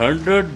100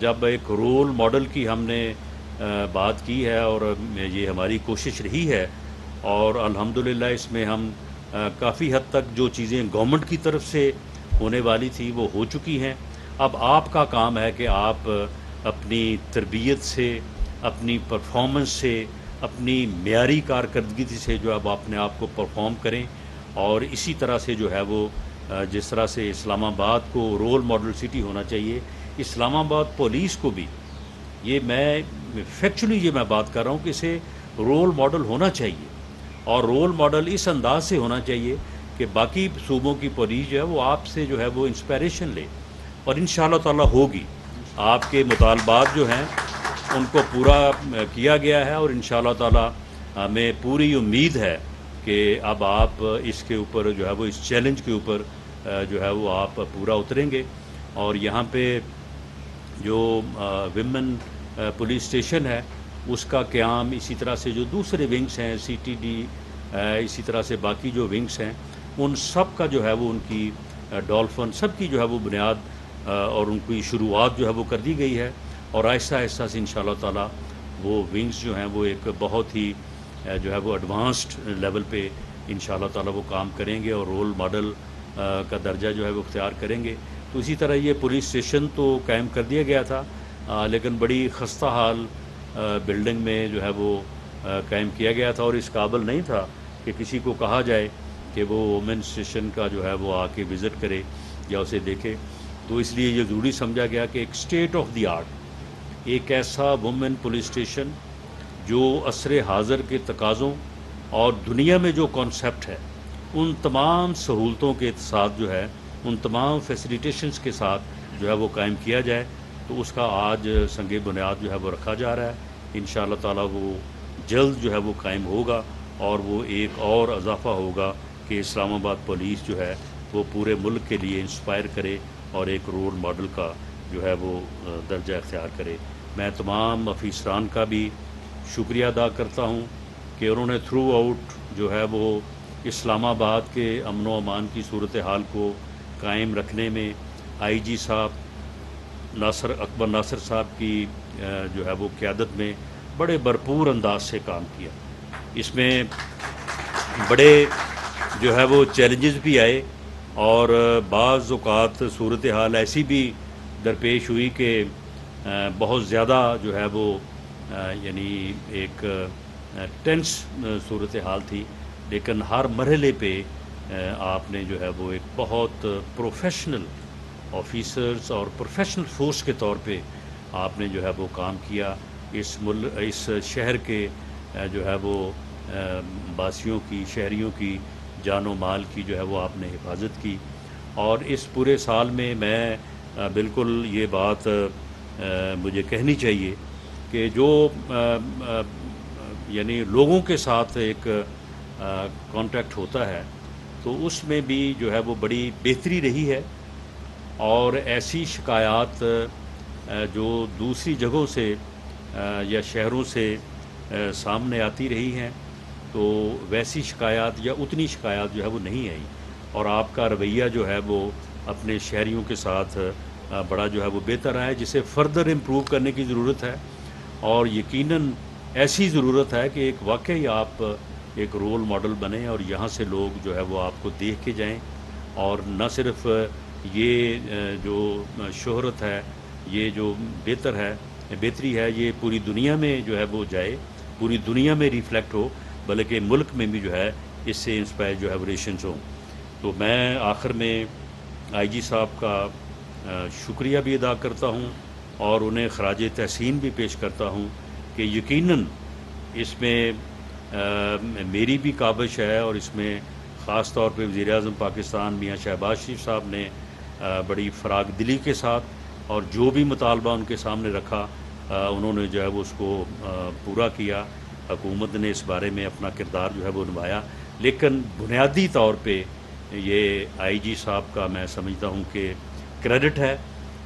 جب ایک role model کی ہم نے بات کی ہے اور یہ ہماری کوشش رہی ہے، اور الحمدللہ اس میں ہم کافی حد تک جو چیزیں گورنمنٹ کی طرف سے ہونے والی تھی وہ ہو چکی ہیں۔ اب آپ کا کام ہے کہ آپ اپنی تربیت سے، اپنی پرفارمنس سے، اپنی معیاری کارکردگی سے جو اب اپنے آپ کو پرفارم کریں، اور اسی طرح سے جو ہے وہ جس طرح سے اسلام آباد کو رول ماڈل سٹی ہونا چاہیے، اسلام آباد پولیس کو بھی یہ میں فیکچولی یہ میں بات کر رہا ہوں کہ اسے رول ماڈل ہونا چاہیے، اور رول ماڈل اس انداز سے ہونا چاہیے کہ باقی صوبوں کی پولیس جو ہے وہ آپ سے جو ہے وہ انسپائریشن لے، اور انشاءاللہ تعالی ہوگی۔ آپ کے مطالبات جو ہیں ان کو پورا کیا گیا ہے، اور انشاءاللہ تعالی ہمیں پوری امید ہے کہ اب آپ اس کے اوپر جو ہے وہ اس چیلنج کے اوپر جو ہے وہ آپ پورا اتریں گے۔ اور یہاں پہ جو ویمن پولیس اسٹیشن ہے اس کا قیام، اسی طرح سے جو دوسرے ونگس ہیں سی ٹی ڈی، اسی طرح سے باقی جو ونگس ہیں ان سب کا جو ہے وہ ان کی ڈولفن سب کی جو ہے وہ بنیاد اور ان کی شروعات جو ہے وہ کر دی گئی ہے، اور آہستہ آہستہ سے انشاءاللہ تعالی وہ ونگس جو ہیں وہ ایک بہت ہی جو ہے وہ ایڈوانسڈ لیول پہ انشاءاللہ تعالی وہ کام کریں گے اور رول ماڈل کا درجہ جو ہے وہ اختیار کریں گے۔ تو اسی طرح یہ پولیس اسٹیشن تو قائم کر دیا گیا تھا، لیکن بڑی خستہ حال بلڈنگ میں جو ہے وہ قائم کیا گیا تھا، اور اس قابل نہیں تھا کہ کسی کو کہا جائے کہ وہ وومن اسٹیشن کا جو ہے وہ آ کے وزٹ کرے یا اسے دیکھے۔ تو اس لیے یہ ضروری سمجھا گیا کہ ایک اسٹیٹ آف دی آرٹ، ایک ایسا وومن پولیس اسٹیشن جو عصر حاضر کے تقاضوں اور دنیا میں جو کانسیپٹ ہے ان تمام سہولتوں کے ساتھ جو ہے، ان تمام فیسیلیٹیشنز کے ساتھ جو ہے وہ قائم کیا جائے۔ تو اس کا آج سنگ بنیاد جو ہے وہ رکھا جا رہا ہے۔ انشاءاللہ تعالی وہ جلد جو ہے وہ قائم ہوگا، اور وہ ایک اور اضافہ ہوگا کہ اسلام آباد پولیس جو ہے وہ پورے ملک کے لیے انسپائر کرے اور ایک رول ماڈل کا جو ہے وہ درجہ اختیار کرے۔ میں تمام افیسران کا بھی شکریہ ادا کرتا ہوں کہ انہوں نے تھرو آؤٹ جو ہے وہ اسلام آباد کے امن و امان کی صورتحال کو قائم رکھنے میں آئی جی صاحب اکبر ناصر صاحب کی جو ہے وہ قیادت میں بڑے بھرپور انداز سے کام کیا۔ اس میں بڑے جو ہے وہ چیلنجز بھی آئے، اور بعض اوقات صورتحال ایسی بھی درپیش ہوئی کہ بہت زیادہ جو ہے وہ یعنی ایک ٹینس صورتحال تھی، لیکن ہر مرحلے پہ آپ نے جو ہے وہ ایک بہت پروفیشنل آفیسرز اور پروفیشنل فورس کے طور پہ آپ نے جو ہے وہ کام کیا۔ اس شہر کے جو ہے وہ باسیوں کی، شہریوں کی جان و مال کی جو ہے وہ آپ نے حفاظت کی۔ اور اس پورے سال میں بالکل یہ بات مجھے کہنی چاہیے کہ جو یعنی لوگوں کے ساتھ ایک کانٹیکٹ ہوتا ہے تو اس میں بھی جو ہے وہ بڑی بہتری رہی ہے، اور ایسی شکایات جو دوسری جگہوں سے یا شہروں سے سامنے آتی رہی ہیں تو ویسی شکایات یا اتنی شکایات جو ہے وہ نہیں آئی، اور آپ کا رویہ جو ہے وہ اپنے شہریوں کے ساتھ بڑا جو ہے وہ بہتر ہے، جسے فردر امپروو کرنے کی ضرورت ہے، اور یقیناً ایسی ضرورت ہے کہ ایک واقعی آپ ایک رول ماڈل بنیں اور یہاں سے لوگ جو ہے وہ آپ کو دیکھ کے جائیں، اور نہ صرف یہ جو شہرت ہے، یہ جو بہتری ہے یہ پوری دنیا میں جو ہے وہ جائے، پوری دنیا میں ریفلیکٹ ہو، بلکہ ملک میں بھی جو ہے اس سے انسپائر جو ہے وہ ریلیشنز ہوں۔ تو میں آخر میں آئی جی صاحب کا شکریہ بھی ادا کرتا ہوں، اور انہیں خراج تحسین بھی پیش کرتا ہوں کہ یقیناً اس میں میری بھی کاوش ہے، اور اس میں خاص طور پہ وزیر اعظم پاکستان میاں شہباز شریف صاحب نے بڑی فراغ دلی کے ساتھ اور جو بھی مطالبہ ان کے سامنے رکھا انہوں نے جو ہے وہ اس کو پورا کیا۔ حکومت نے اس بارے میں اپنا کردار جو ہے وہ نبھایا، لیکن بنیادی طور پہ یہ آئی جی صاحب کا میں سمجھتا ہوں کہ کریڈٹ ہے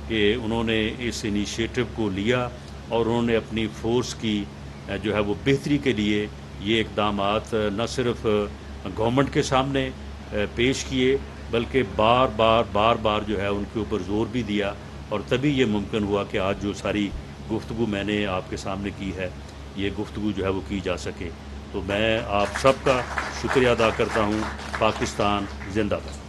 کہ انہوں نے اس انیشیٹو کو لیا، اور انہوں نے اپنی فورس کی جو ہے وہ بہتری کے لیے یہ اقدامات نہ صرف گورنمنٹ کے سامنے پیش کیے، بلکہ بار بار جو ہے ان کے اوپر زور بھی دیا، اور تبھی یہ ممکن ہوا کہ آج جو ساری گفتگو میں نے آپ کے سامنے کی ہے یہ گفتگو جو ہے وہ کی جا سکے. تو میں آپ سب کا شکریہ ادا کرتا ہوں. پاکستان زندہ باد.